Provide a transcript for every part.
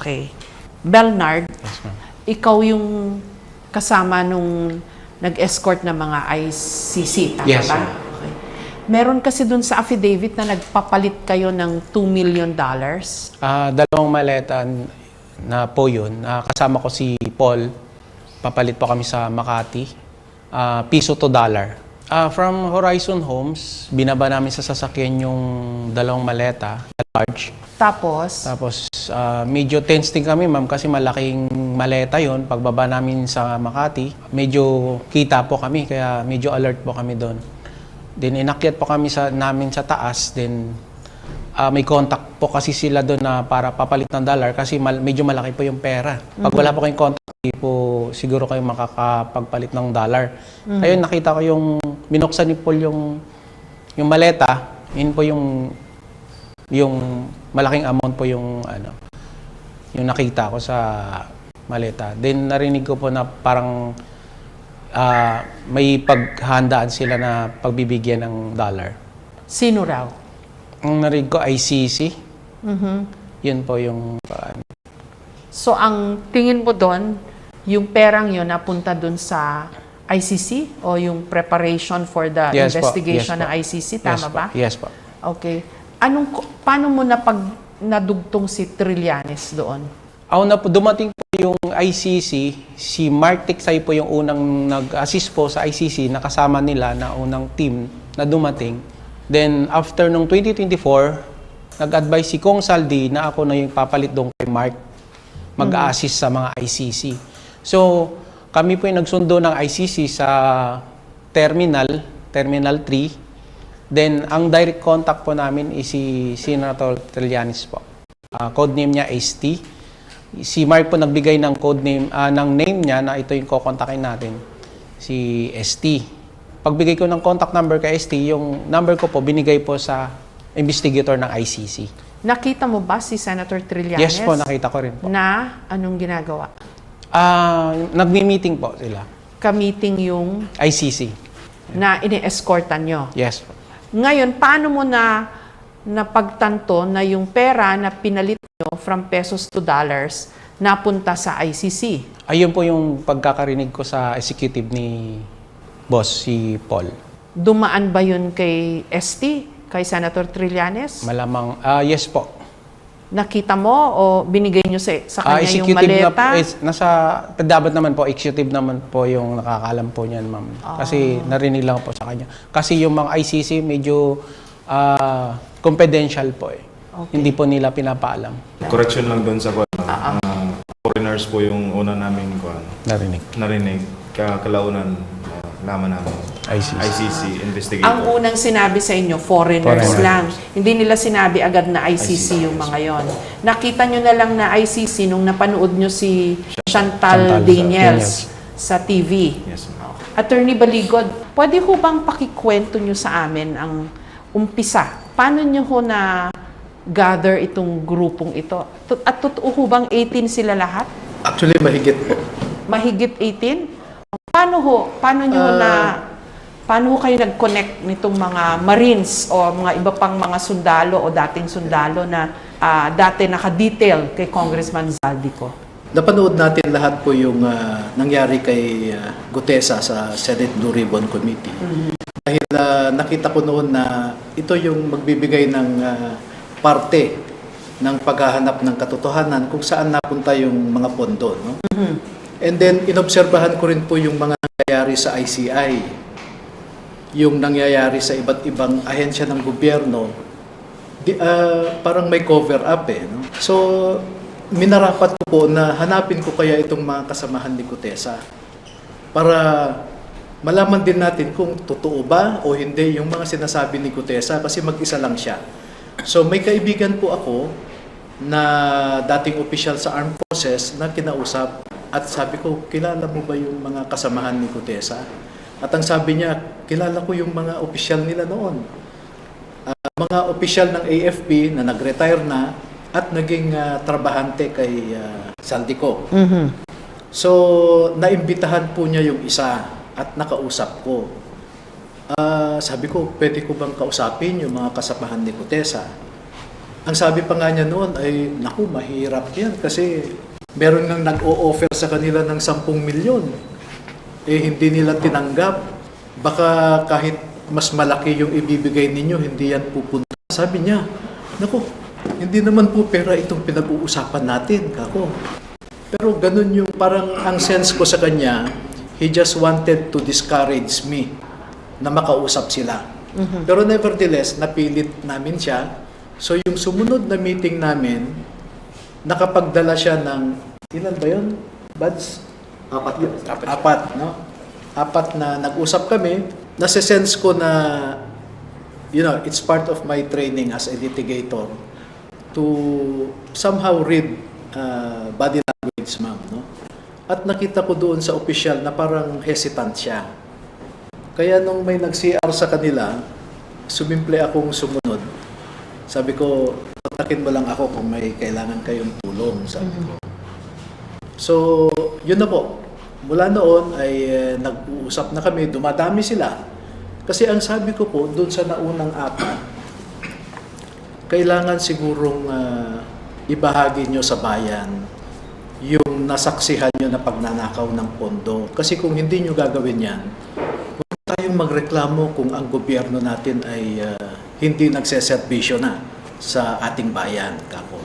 Okay. Belnard, Yes, ma'am. ikaw yung kasama nung nag-escort ng mga ICC, tama Yes, ba? ma'am. Okay. Meron kasi dun sa affidavit na nagpapalit kayo ng $2 million. Dalawang maleta na po yun. Kasama ko si Paul. Papalit po kami sa Makati. Piso to dollar. From Horizon Homes, binaba namin sa sasakyan yung dalawang maleta, large. Tapos, Medyo tense din kami, ma'am, kasi malaking maleta yon. Pagbaba namin sa Makati, medyo kita po kami, kaya medyo alert po kami doon. Then inakyat po kami namin sa taas, then may contact po kasi sila doon na para papalit ng dollar kasi medyo malaki po yung pera. Pag wala po kayong contact, hindi po siguro kayo makakapagpalit ng dollar. Ayun, nakita ko yung binuksan ni Paul yung maleta, yun po yung malaking amount po yung nakita ko sa maleta. Then narinig ko po na parang may paghandaan sila na pagbibigyan ng dollar. sino raw? Ang narinig ko ICC. Yun po yung So, ang tingin mo doon, yung perang yun napunta doon sa ICC o yung preparation for the Yes po, investigation yes po. ng ICC, tama ba? Yes po. Okay. Paano mo nadugtong si Trillanes doon? Dumating po yung ICC, si Mark Tiksay po yung unang nag-assist po sa ICC, nakasama nila na unang team na dumating. Then after nung 2024, nag-advise si Kong Saldi na ako na yung papalit doon kay Mark mag-assist sa mga ICC. So, kami po yung nagsundo ng ICC sa Terminal 3. Then, ang direct contact po namin is si Senator Trillanes po. Codename niya ST. Si Mark po nagbigay ng codename, ng name niya na ito yung kukontakin natin, si ST. Pagbigay ko ng contact number kay ST, yung number ko po binigay po sa investigator ng ICC. Nakita mo ba si Senator Trillanes? Yes po, nakita ko rin po. Na anong ginagawa? Nagmi-meeting po sila. Ka-meeting yung ICC. na ini-escortan nyo. Yes po. Ngayon, paano mo napagtanto na yung pera na pinalit nyo from pesos to dollars napunta sa ICC? Ayun po yung pagkakarinig ko sa executive ni boss, si Paul. Dumaan ba yun kay ST, kay Senator Trillanes? Malamang, yes po. Nakita mo o binigay nyo sa kanya yung maleta? Dapat naman po, executive naman po yung nakakaalam po niyan, ma'am. Kasi narinig lang po sa kanya. Kasi yung mga ICC medyo confidential po eh. Okay. Hindi po nila pinapaalam. Correction lang doon sa foreigners po yung una namin narinig. Kalaunan naman namin. ICC investigator. Ang unang sinabi sa inyo, foreigners lang. Hindi nila sinabi agad na ICC yung mga yon. Nakita nyo na lang na ICC nung napanood nyo si Chantal Daniels sa TV. Yes, ma'am. Attorney Baligod, pwede ho bang pakikwento nyo sa amin ang umpisa? Paano nyo ho na gather itong grupong ito? At totoo ho bang 18 sila lahat? Actually, mahigit po. Mahigit 18? Paano ho kayo nag-connect nitong mga Marines o mga iba pang mga sundalo o dating sundalo na dati naka-detail kay Congressman Zaldico? Napanood natin lahat po yung nangyari kay Gutesa sa Senate Blue Ribbon Committee. Dahil nakita ko noon na ito yung magbibigay ng parte ng paghahanap ng katotohanan kung saan napunta yung mga pondo. No? And then, inobserbahan ko rin po yung mga nangyayari sa ICI, yung nangyayari sa iba't ibang ahensya ng gobyerno, parang may cover up eh. No? So, minarapat ko po na hanapin ko kaya itong mga kasamahan ni Gutesa para malaman din natin kung totoo ba o hindi yung mga sinasabi ni Gutesa kasi mag-isa lang siya. So, may kaibigan po ako na dating opisyal sa Armed Forces na kinausap at sabi ko, kilala mo ba yung mga kasamahan ni Gutesa? At ang sabi niya, kilala ko yung mga opisyal nila noon. Mga opisyal ng AFP na nag-retire na at naging trabahante kay Zaldico. So, naimbitahan po niya yung isa at nakausap ko. Sabi ko, pwede ko bang kausapin yung mga kasamahan ni Gutesa? Ang sabi pa nga niya noon ay, naku, mahirap yan kasi meron ngang nag-o-offer sa kanila ng 10 milyon. Eh, hindi nila tinanggap. Baka kahit mas malaki yung ibibigay ninyo, hindi yan pupunta. Sabi niya, naku, hindi naman po pera itong pinag-uusapan natin, kako. Pero ganun yung parang ang sense ko sa kanya, he just wanted to discourage me na makausap sila. Pero nevertheless, napilit namin siya. So yung sumunod na meeting namin, nakapagdala siya ng, ilan ba yun? Buds? Apat, no? Apat na nag-usap kami. Nasa-sense ko na, you know, it's part of my training as a litigator to somehow read body language, ma'am, no? At nakita ko doon sa official na parang hesitant siya. Kaya nung may nag-CR sa kanila, sumimple akong sumunod. Sabi ko, kontakin mo lang ako kung may kailangan kayong tulong, sabi ko. So, yun na po. Mula noon ay nag-uusap na kami, dumadami sila. Kasi ang sabi ko po, doon sa naunang apat, kailangan sigurong ibahagi nyo sa bayan yung nasaksihan nyo na pagnanakaw ng pondo. Kasi kung hindi nyo gagawin yan, huwag tayong magreklamo kung ang gobyerno natin ay hindi nagseserbisyo na sa ating bayan, kako.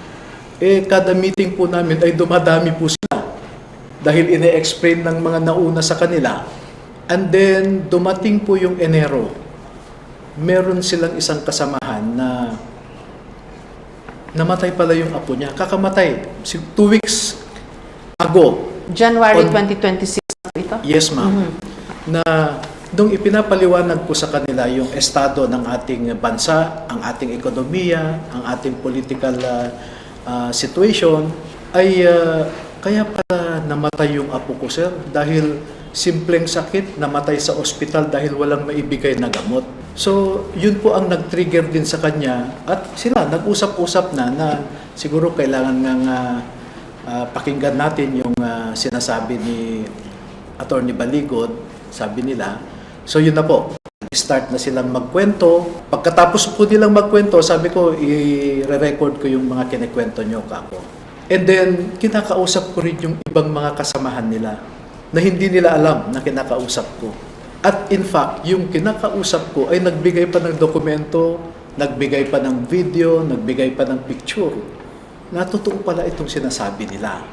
Eh, kada meeting po namin ay dumadami po sila dahil ine-explain ng mga nauna sa kanila. And then, dumating po yung Enero. Meron silang isang kasamahan na namatay pala yung apo niya. Kakamatay. 2 weeks ago. January 2026 ito? Yes, ma'am. Na nung ipinapaliwanag ko sa kanila yung estado ng ating bansa, ang ating ekonomiya, ang ating political situation, ay kaya pala namatay yung apo ko, sir, dahil simpleng sakit, namatay sa ospital dahil walang maibigay na gamot. So, yun po ang nag-trigger din sa kanya at sila nag-usap-usap na siguro kailangan nga pakinggan natin yung sinasabi ni Attorney Baligod, sabi nila. So yun na po, start na silang magkwento. Pagkatapos po nilang magkwento, sabi ko, i-record ko yung mga kinikwento nyo, kako. And then, kinakausap ko rin yung ibang mga kasamahan nila na hindi nila alam na kinakausap ko. At in fact, yung kinakausap ko ay nagbigay pa ng dokumento, nagbigay pa ng video, nagbigay pa ng picture. Na totoo pala itong sinasabi nila.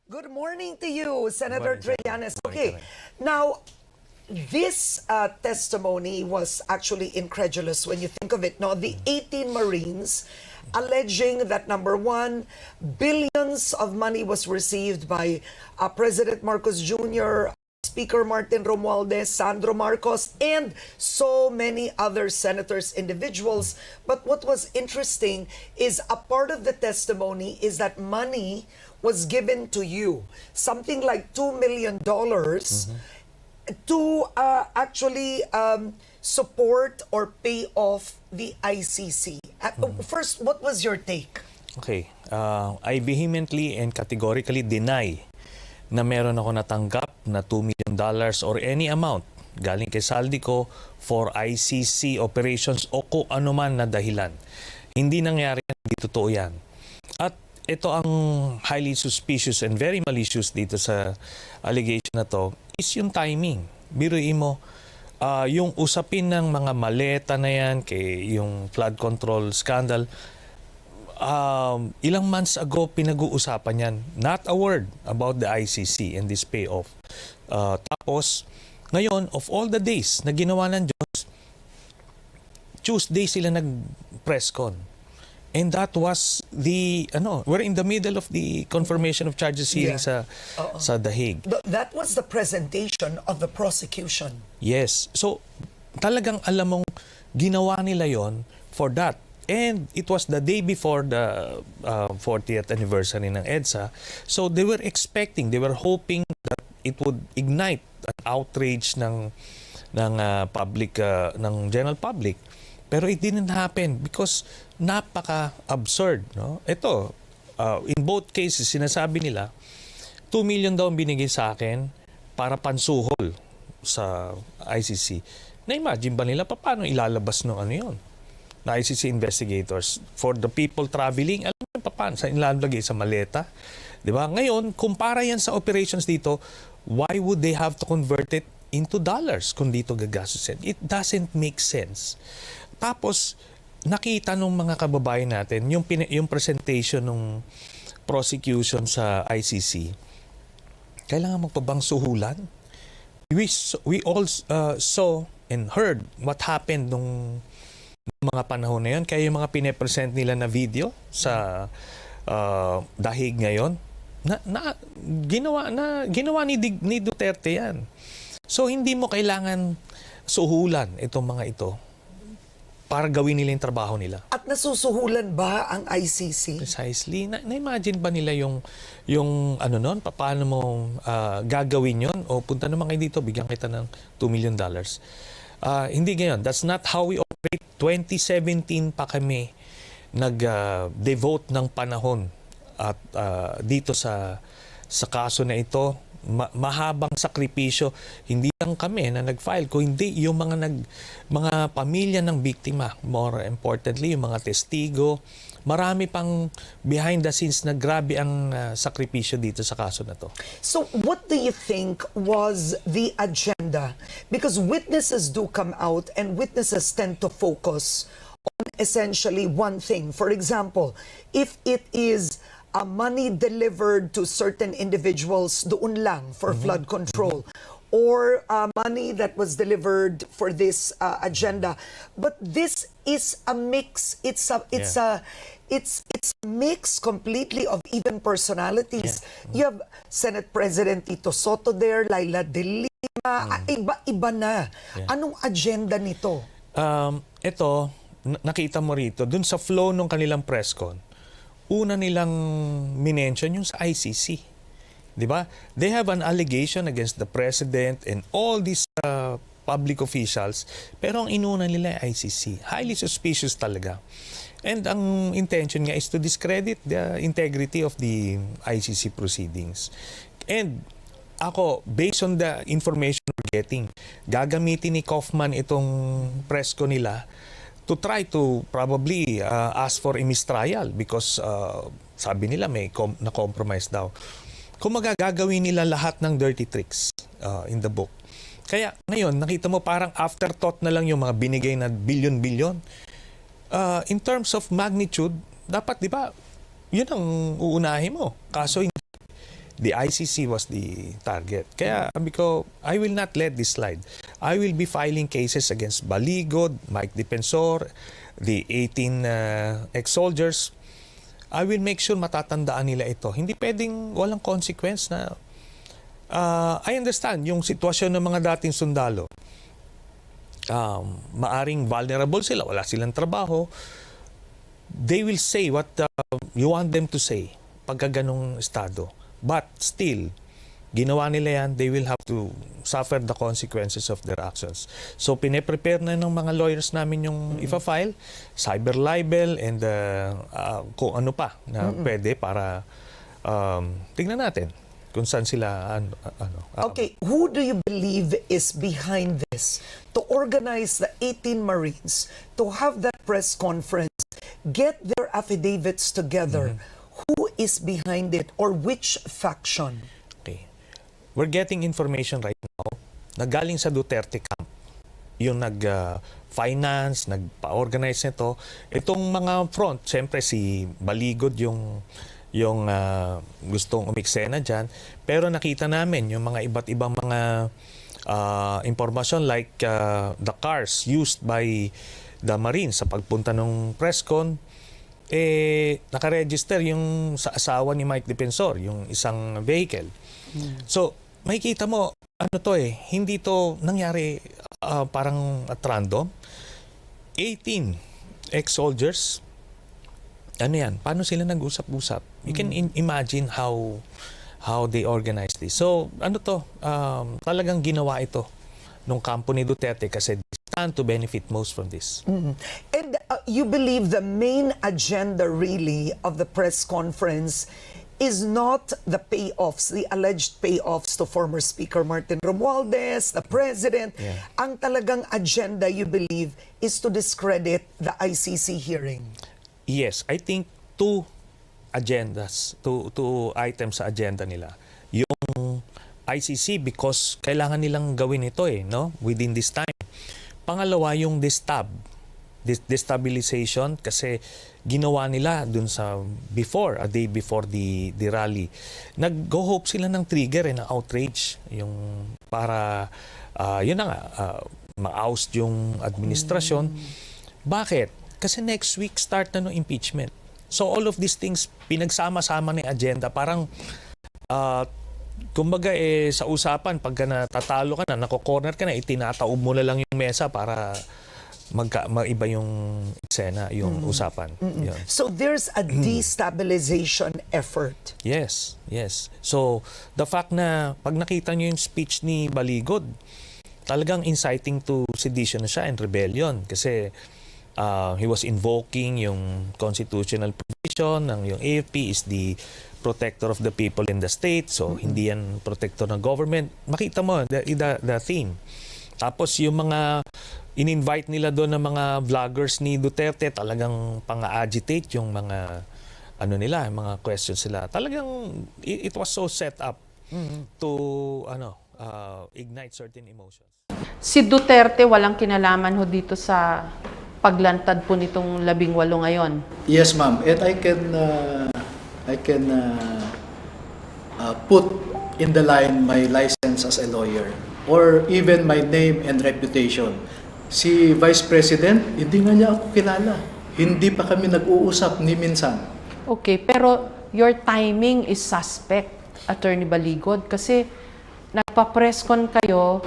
Good morning to you, Senator Trillanes. Okay, now, this testimony was actually incredulous when you think of it. No, the 18 Marines alleging that, number one, billions of money was received by President Marcos Jr., Speaker Martin Romualdez, Sandro Marcos, and so many other senators, individuals. But what was interesting is a part of the testimony is that money was given to you, something like $2 million to actually support or pay off the ICC. First, what was your take? Okay. I vehemently and categorically deny na meron ako natanggap na $2 million or any amount galing kay Saldico for ICC operations o kung ano man na dahilan. Hindi nangyari yan, hindi totoo yan. At ito ang highly suspicious and very malicious dito sa allegation na to is yung timing. Biruin mo, yung usapin ng mga maleta na yan, kay yung flood control scandal, ilang months ago pinag-uusapan yan. Not a word about the ICC and this payoff. Tapos, ngayon, of all the days na ginawa ng Diyos, Tuesday sila nag-press con. And that was the, we're in the middle of the confirmation of charges hearing sa The Hague. That was the presentation of the prosecution. Yes. So, talagang alam mong ginawa nila yon for that. And it was the day before the 40th anniversary ng EDSA. So, they were expecting, they were hoping that it would ignite an outrage ng public, ng general public. Pero it didn't happen because napaka-absurd. No? Ito, in both cases, sinasabi nila, 2 million daw ang binigay sa akin para pansuhol sa ICC. Na-imagine ba nila paano ilalabas ng ano yun? Na ICC investigators for the people traveling, alam mo paano sa ilalagay sa maleta, 'di ba? Ngayon, kumpara yan sa operations dito, why would they have to convert it into dollars kung dito gagastusin? It doesn't make sense. Tapos nakita nung mga kababayan natin yung presentation ng prosecution sa ICC. Kailangan magpabang suhulan. We all saw and heard what happened nung mga panahon na yun. Kaya yung mga pine-present nila na video sa dahig ngayon, ginawa ni Duterte yan. So hindi mo kailangan suhulan itong mga ito para gawin nila yung trabaho nila. At nasusuhulan ba ang ICC? Precisely. Na-imagine ba nila yung ano nun? Paano mo gagawin yon? O punta naman kayo dito, bigyan kita ng $2 million. Hindi ganyan. That's not how we operate. 2017 pa kami nag-devote ng panahon at dito sa kaso na ito. Mahabang sakripisyo, hindi lang kami na nag-file, kundi yung mga pamilya ng biktima, more importantly yung mga testigo, marami pang behind the scenes na grabe ang sakripisyo dito sa kaso na to. So what do you think was the agenda? Because witnesses do come out and witnesses tend to focus on essentially one thing. For example, if it is money delivered to certain individuals doon lang for flood control, or money that was delivered for this agenda, but this is a mix. It's a mix completely of even personalities. You have Senate President Tito Soto there, Laila De Lima, iba-iba na. Anong agenda nito? Ito, nakita mo rito dun sa flow ng kanilang press con. Una nilang minention yung sa ICC. Di ba? They have an allegation against the president and all these public officials, pero ang inuna nila ay ICC. Highly suspicious talaga. And ang intention nga is to discredit the integrity of the ICC proceedings. And ako, based on the information we're getting, gagamitin ni Kaufman itong press ko nila to try to probably ask for a mistrial because sabi nila may na-compromise daw. Kung magagawin nila lahat ng dirty tricks in the book. Kaya ngayon, nakita mo parang afterthought na lang yung mga binigay na billion-billion. In terms of magnitude, dapat, di ba, yun ang uunahin mo. Kaso the ICC was the target. Kaya sabi ko, I will not let this slide. I will be filing cases against Baligod, Mike Defensor, the 18 ex-soldiers. I will make sure matatandaan nila ito. Hindi pwedeng walang consequence na I understand yung sitwasyon ng mga dating sundalo. Maaring vulnerable sila, wala silang trabaho. They will say what you want them to say pagka ganong estado. But still, ginawa nila yan, they will have to suffer the consequences of their actions. So, pine-prepare na ng mga lawyers namin yung ifa-file, cyber libel, and kung ano pa na pwede para tignan natin kung saan sila Okay, who do you believe is behind this? To organize the 18 Marines, to have that press conference, get their affidavits together, who is behind it or which faction? Okay. We're getting information right now na galing sa Duterte camp. Yung nag-finance, nagpa-organize nito. Itong mga front, siyempre si Baligod yung gustong umiksena dyan. Pero nakita namin yung mga iba't ibang mga information like the cars used by the Marines sa pagpunta ng press con, nakaregister yung sa asawa ni Mike Defensor, yung isang vehicle. So, makikita mo, hindi to nangyari parang at random. 18 ex-soldiers, paano sila nag-usap-usap? You can imagine how they organized this. So, talagang ginawa ito nung kampo ni Duterte kasi they stand to benefit most from this. And you believe the main agenda really of the press conference is not the payoffs, the alleged payoffs to former Speaker Martin Romualdez, the President. Yeah. Ang talagang agenda, you believe, is to discredit the ICC hearing. Yes, I think two agendas, two items sa agenda nila. Yung ICC because kailangan nilang gawin ito no? Within this time. Pangalawa, yung destabilization kasi ginawa nila dun sa a day before the rally. Nag-go hope sila ng trigger ng outrage yung para yun na nga ma-oust yung administrasyon. Bakit? Kasi next week start na ng impeachment. So all of these things pinagsama-sama ng agenda, parang kumbaga sa usapan pagka natatalo ka na, nako-corner ka na, itinataob mo na lang yung mesa para maiba yung eksena, yung usapan. Yun. So there's a destabilization effort. Yes, yes. So, the fact na pag nakita nyo yung speech ni Baligod, talagang inciting to sedition na siya and rebellion kasi he was invoking yung constitutional provision ng yung AFP is the protector of the people in the state. So, hindi yan protector ng government. Makita mo, the theme. Tapos yung mga in-invite nila doon ng mga vloggers ni Duterte, talagang pang-agitate yung mga mga questions nila. Talagang it was so set up to ignite certain emotions. Si Duterte walang kinalaman ho dito sa paglantad po nitong 18 ngayon. Yes, ma'am. And I can put in the line my license as a lawyer or even my name and reputation. Si Vice President, hindi nga niya ako kilala. Hindi pa kami nag-uusap ni minsan. Okay, pero your timing is suspect, Attorney Baligod, kasi nagpa-press con kayo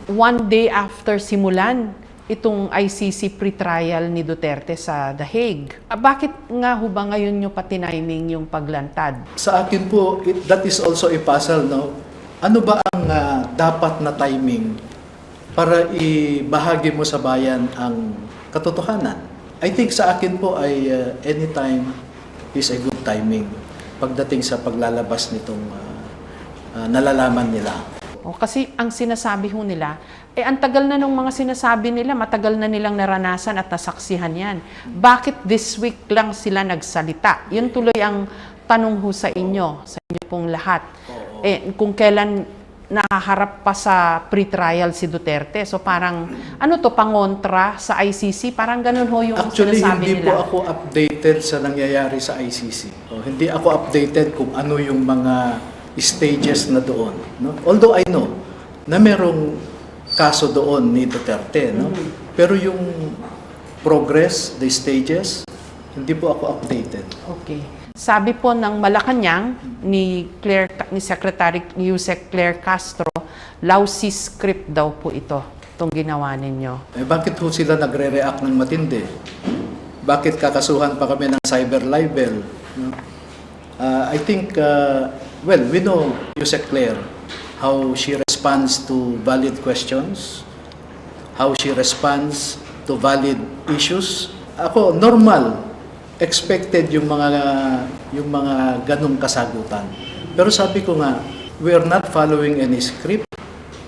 one day after simulan itong ICC pre-trial ni Duterte sa The Hague. Bakit nga ho ba ngayon nyo patiniming yung paglantad? Sa akin po, that is also a puzzle, no? Ano ba ang dapat na timing para ibahagi mo sa bayan ang katotohanan? I think sa akin po ay anytime is a good timing pagdating sa paglalabas nitong nalalaman nila. O, kasi ang sinasabi ho nila, ang tagal na nung mga sinasabi nila, matagal na nilang naranasan at nasaksihan yan. Bakit this week lang sila nagsalita? Yun tuloy ang tanong ho sa inyo pong lahat. Kung kailan nakaharap pa sa pre-trial si Duterte. So parang, pangontra sa ICC? Parang ganun ho yung Actually, sinasabi hindi nila. po ako updated sa nangyayari sa ICC. Hindi ako updated kung ano yung mga stages na doon. No? Although I know na merong kaso doon ni Duterte. No? Pero yung progress, the stages, hindi po ako updated. Okay. Sabi po ng Malacanang ni Secretary Yusek Claire Castro, lousy script daw po itong ginawa ninyo. Bakit ho sila nagre-react ng matindi? Bakit kakasuhan pa kami ng cyber libel? No? I think, we know Yusek Claire, how she responds to valid questions, how she responds to valid issues. Ako, normal, expected yung mga ganong kasagutan. Pero sabi ko nga, we are not following any script.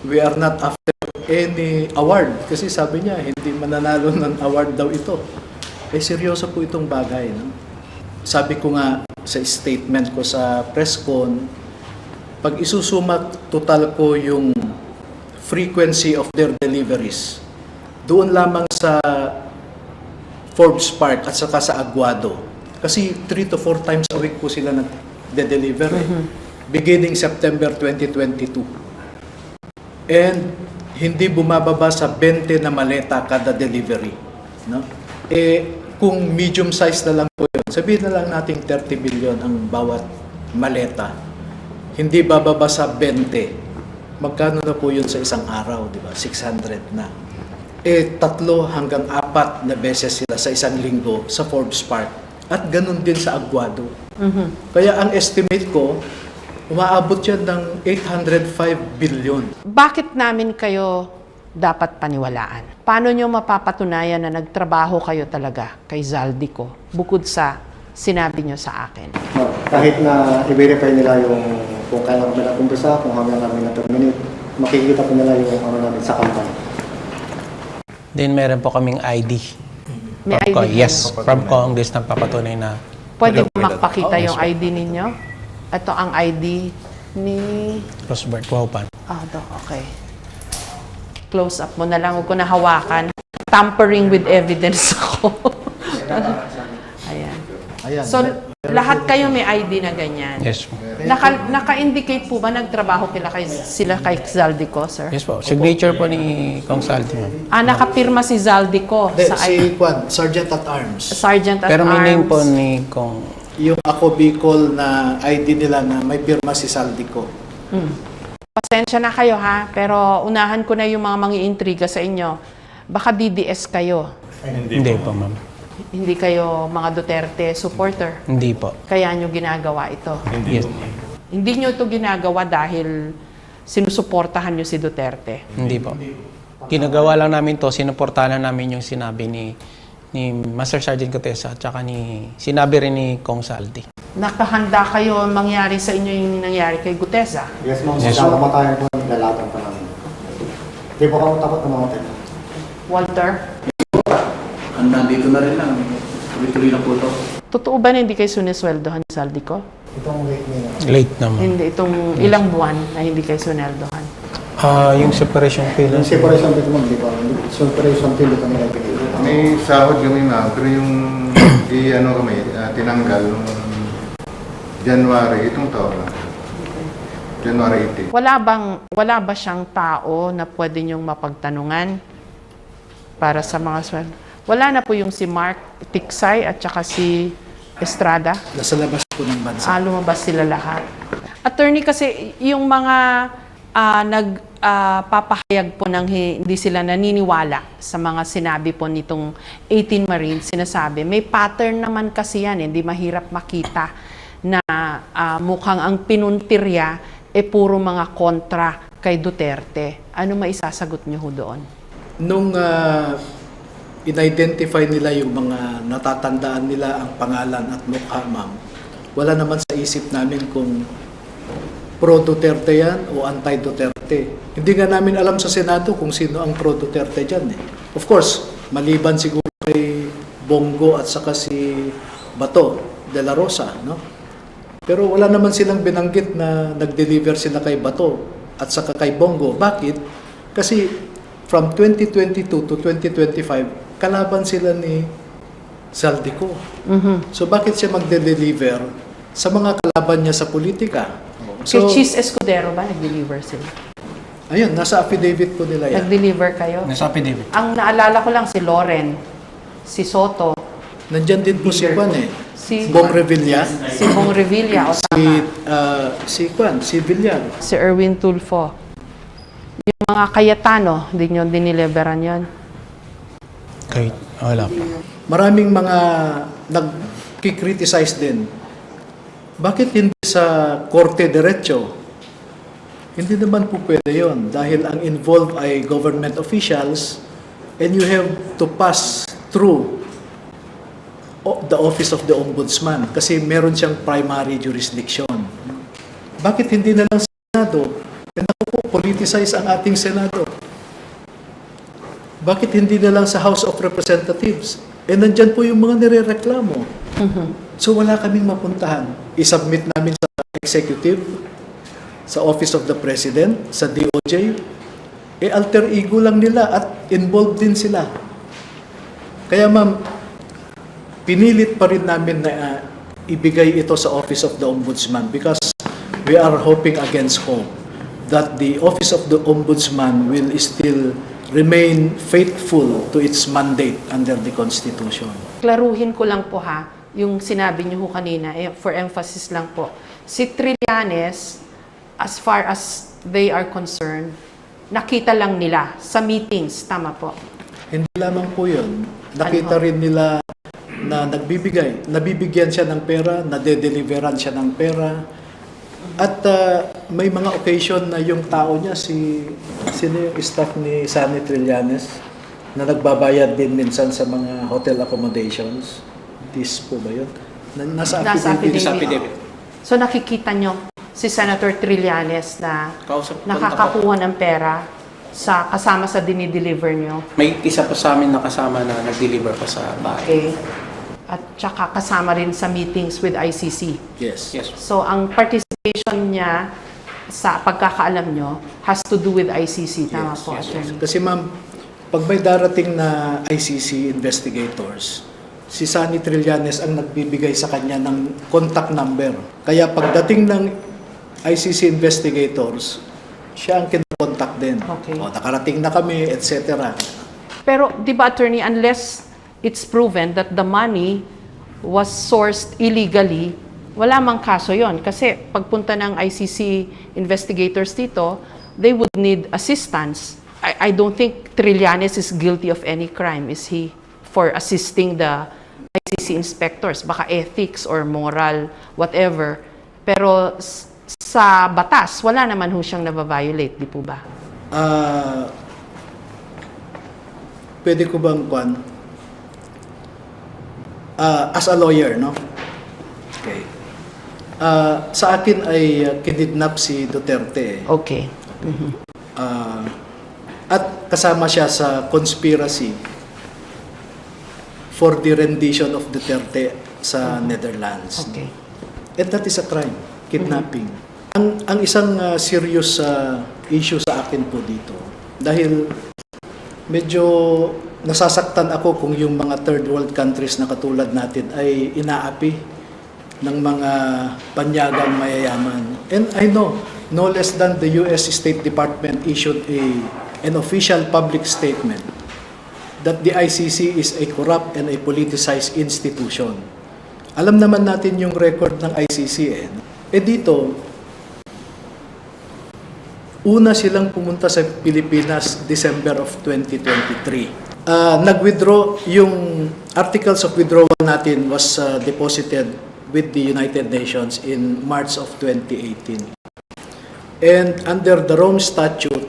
We are not after any award. Kasi sabi niya, hindi mananalo ng award daw ito. Seryoso po itong bagay. No? Sabi ko nga sa statement ko sa press con, pag isusumat total ko yung frequency of their deliveries, doon lamang sa Forbes Park at saka sa Aguado. Kasi 3 to 4 times a week po sila nag-deliver. Beginning September 2022. And hindi bumababa sa 20 na maleta kada delivery. No? Kung medium size na lang po yun, sabihin na lang natin 30 billion ang bawat maleta. Hindi bababa sa 20. Magkano na po yun sa isang araw, di ba? 600 na. 3 hanggang 4 na beses sila sa isang linggo sa Forbes Park. At ganun din sa Aguado. Kaya ang estimate ko, umaabot yan ng 805 billion. Bakit namin kayo dapat paniwalaan? Paano nyo mapapatunayan na nagtrabaho kayo talaga kay Zaldico bukod sa sinabi nyo sa akin. Kahit na i-verify nila yung kung kailan kami nag-umpisa, kung hanggang namin na-terminate, makikita po nila yung ano namin sa company. Then meron po kaming ID. May ID kayo? Yes, from Congress na papatunay na Pwede mo makpakita yung ID ninyo? Ito ang ID ni... Rosbert Waupan. Okay. Close up mo na lang. Huwag ko na hawakan. Tampering with evidence ako. Ayan. Ayan. So, lahat kayo may ID na ganyan. Yes po. Naka-indicate po ba nagtrabaho sila kay Zaldico, sir? Yes po. Signature po ni Kong Saldi, ma'am. Nakapirma si Zaldico Hindi, sa si Juan, Sergeant at Arms. Sergeant at Pero may Arms. name po ni Kong. Yung ako Bicol na ID nila na may pirma si Saldico. Pasensya na kayo ha, pero unahan ko na yung mga mangiintriga sa inyo. Baka DDS kayo. Hindi po, ma'am. Hindi kayo mga Duterte supporter. Hindi po. Kaya nyo ginagawa ito. Yes. Hindi nyo ito ginagawa dahil sinusuportahan nyo si Duterte. Hindi po. Ginagawa lang namin to, sinuportahan lang namin yung sinabi ni Master Sergeant Gutesa at saka sinabi rin ni Kong Saldi. Nakahanda kayo mangyari sa inyo yung nangyari kay Gutesa. Yes, ma'am. Yes, Sa kamatayan po, nilalaban pa namin. Hindi po kami takot ng mga hotel. Walter, Nandito na rin lang. Tuloy-tuloy na po ito. totoo ba na hindi kayo sunisweldohan ni Saldico? Itong late nila. Late naman. Hindi, itong ilang buwan na hindi kayo suneldohan. Yung separation pay Yung lang. separation bill, ma'am, di ba? Separation bill, ito nila binigay. May sahod kami na, pero yung tinanggal nung January, itong taon na. January 18. Wala ba siyang tao na pwede niyong mapagtanungan para sa mga sweldo? Wala na po yung si Mark Tiksay at saka si Estrada. Nasa labas po ng bansa. Lumabas sila lahat. Attorney, kasi yung mga nagpapahayag po ng hindi sila naniniwala sa mga sinabi po nitong 18 Marines, sinasabi, may pattern naman kasi yan, hindi mahirap makita na mukhang ang pinuntirya puro mga kontra kay Duterte. Ano maisasagot niyo ho doon? Nung in-identify nila yung mga natatandaan nila ang pangalan at mukha, ma'am, wala naman sa isip namin kung pro-Duterte yan o anti-Duterte. Hindi nga namin alam sa Senado kung sino ang pro-Duterte dyan. Of course, maliban siguro kay Bongo at saka si Bato de la Rosa, no? Pero wala naman silang binanggit na nag-deliver sila kay Bato at saka kay Bongo. Bakit? Kasi from 2022 to 2025, kalaban sila ni Zaldico. So bakit siya magde-deliver sa mga kalaban niya sa politika? Kay Chis Escudero ba nag-deliver sila? Ayun, nasa affidavit po nila yan. Nag-deliver kayo? Nasa affidavit. Ang naalala ko lang si Loren, si Soto, Nandyan din po si Juan si Bong Revilla, Bong Revilla, o tama, si Villar. si Erwin Tulfo. Yung mga Cayetano, hindi nyo diniliberan yon. Kahit wala po. Maraming mga nag-criticize din. Bakit hindi sa Korte Diretso? Hindi naman po pwede yun dahil ang involved ay government officials and you have to pass through the office of the ombudsman kasi meron siyang primary jurisdiction. Bakit hindi na lang sa Senado? And ako po, politicize ang ating Senado. Bakit hindi na lang sa House of Representatives? Eh, nandyan po yung mga nirereklamo. So, wala kaming mapuntahan. I-submit namin sa executive, sa Office of the President, sa DOJ. Eh, alter ego lang nila at involved din sila. Kaya, ma'am, pinilit pa rin namin na ibigay ito sa Office of the Ombudsman because we are hoping against hope that the Office of the Ombudsman will still remain faithful to its mandate under the Constitution. Klaruhin ko lang po ha, yung sinabi niyo ho kanina, for emphasis lang po. Si Trillanes, as far as they are concerned, nakita lang nila sa meetings, tama po? Hindi lamang po yun. Nakita rin nila na nabibigyan siya ng pera, nade-deliveran siya ng pera. At may mga occasion na yung tao niya, sino yung staff ni Sunny Trillanes, na nagbabayad din minsan sa mga hotel accommodations. This po ba yun? Nasa Nasa affidavit. affidavit. So nakikita nyo si Senator Trillanes na nakakakuha ng pera kasama sa dinideliver nyo. May isa po sa amin na kasama na nag-deliver pa sa bahay. Okay. At saka kasama rin sa meetings with ICC. Yes. Yes. So ang participation niya sa pagkakaalam nyo has to do with ICC. Tama po, Attorney? Kasi ma'am, pag may darating na ICC investigators, si Sunny Trillanes ang nagbibigay sa kanya ng contact number. Kaya pagdating ng ICC investigators, siya ang kinokontak din. Okay. O, nakarating na kami, etc. Pero di ba, Attorney, unless it's proven that the money was sourced illegally, wala mang kaso yon. Kasi pagpunta ng ICC investigators dito, they would need assistance. I don't think Trillanes is guilty of any crime, is he? For assisting the ICC inspectors. Baka ethics or moral, whatever. Pero sa batas, wala naman ho siyang nababiolate, di po ba? Pwede ko bang as a lawyer, no? Okay. Sa akin ay kinidnap si Duterte. Okay. At kasama siya sa conspiracy for the rendition of Duterte sa Netherlands. Okay. And that is a crime, kidnapping. Ang isang serious issue sa akin po dito, dahil medyo nasasaktan ako kung yung mga third world countries na katulad natin ay inaapi ng mga panyagang mayayaman. And I know, no less than the US State Department issued an official public statement that the ICC is a corrupt and a politicized institution. Alam naman natin yung record ng ICC dito, una silang pumunta sa Pilipinas December of 2023. Nag-withdraw, yung articles of withdrawal natin was deposited with the United Nations in March of 2018. And under the Rome Statute,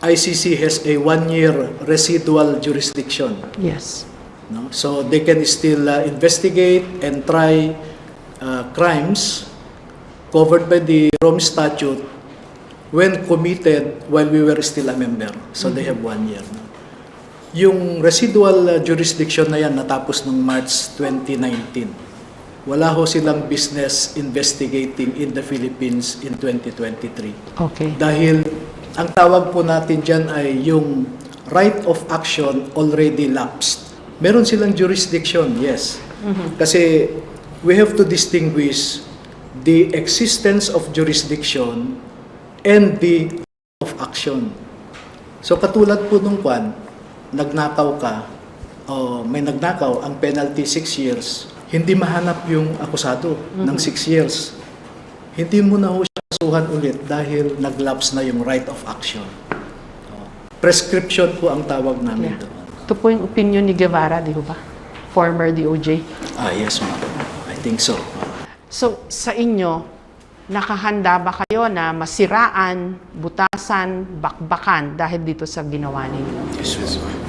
ICC has a 1-year residual jurisdiction. Yes. No? So they can still investigate and try crimes covered by the Rome Statute when committed while we were still a member. So they have 1 year. No? Yung residual jurisdiction na yan natapos noong March 2019. Wala ho silang business investigating in the Philippines in 2023. Okay. Dahil ang tawag po natin dyan ay yung right of action already lapsed. Meron silang jurisdiction, yes. Kasi we have to distinguish the existence of jurisdiction and the right of action. So katulad po nung nagnakaw ka, o may nagnakaw, ang penalty 6 years, hindi mahanap yung akusado ng 6 years. Hindi mo na ho siya kasuhan ulit dahil nag-lapse na yung right of action. Prescription po ang tawag namin doon. Ito po yung opinion ni Guevara, di ba? Former DOJ. Yes, ma'am. I think so. So, sa inyo, nakahanda ba kayo na masiraan, butasan, bakbakan dahil dito sa ginawa ninyo? Yes, ma'am.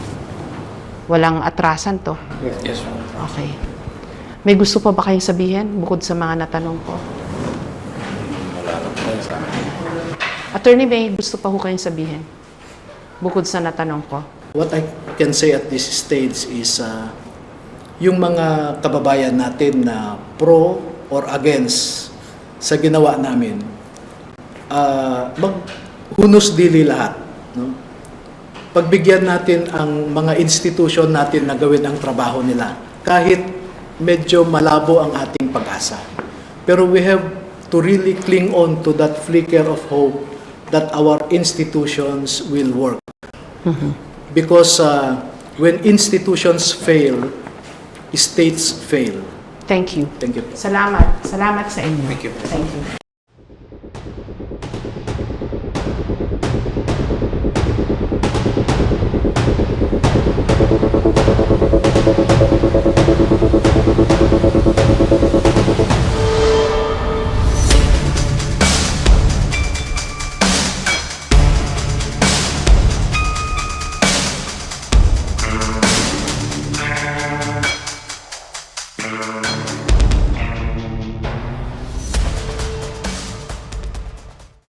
Walang atrasan to? Yes, ma'am. Okay. May gusto pa ba kayong sabihin bukod sa mga natanong ko? Attorney, may gusto pa ho kayong sabihin bukod sa natanong ko? What I can say at this stage is yung mga kababayan natin na pro or against sa ginawa namin, maghunos dili lahat. No? Pagbigyan natin ang mga institution natin na gawin ang trabaho nila. Kahit medyo malabo ang ating pag-asa. Pero we have to really cling on to that flicker of hope that our institutions will work. Because when institutions fail, states fail. Thank you. Thank you. Salamat. Salamat sa inyo. Thank you. Thank you.